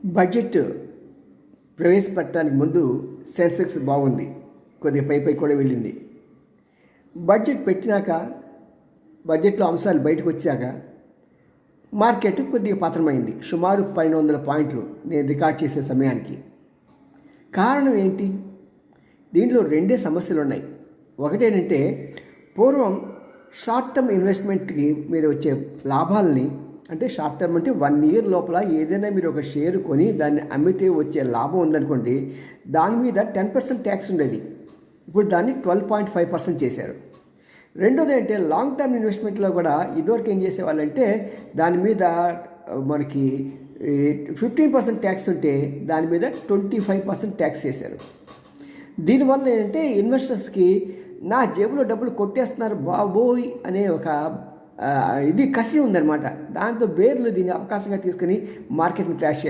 Budget ప్రవేశపెట్టడానికి ముందు సెన్సెక్స్ బాగుంది, కొద్దిగా పై కూడా వెళ్ళింది. బడ్జెట్ పెట్టినాక బడ్జెట్లో అంశాలు బయటకు వచ్చాక మార్కెట్ కొద్దిగా పతనమైంది, సుమారు 1200 పాయింట్లు నేను రికార్డ్ చేసే సమయానికి. కారణం ఏంటి? దీంట్లో రెండే సమస్యలు ఉన్నాయి. ఒకటేంటంటే, పూర్వం షార్ట్ టర్మ్ ఇన్వెస్ట్మెంట్కి మీద వచ్చే లాభాలని, అంటే షార్ట్ టర్మ్ అంటే 1 ఇయర్ లోపల ఏదైనా మీరు ఒక షేర్ కొని దాన్ని అమ్మితే వచ్చే లాభం ఉందనుకోండి, దాని మీద 10% ట్యాక్స్ ఉండేది. ఇప్పుడు దాన్ని 12.5% చేశారు. రెండోది అంటే, లాంగ్ టర్మ్ ఇన్వెస్ట్మెంట్లో కూడా ఇదివరకు ఏం చేసేవాళ్ళంటే దాని మీద మనకి 15% ట్యాక్స్ ఉంటే దాని మీద 25% ట్యాక్స్ చేశారు. దీనివల్ల ఏంటంటే ఇన్వెస్టర్స్కి నా జేబులో డబ్బులు కొట్టేస్తున్నారు బాబోయ్ అనే ఒక ఇది కసి ఉందన్నమాట. దాంతో బేర్లు దీన్ని అవకాశంగా తీసుకుని మార్కెట్ని ట్రాష్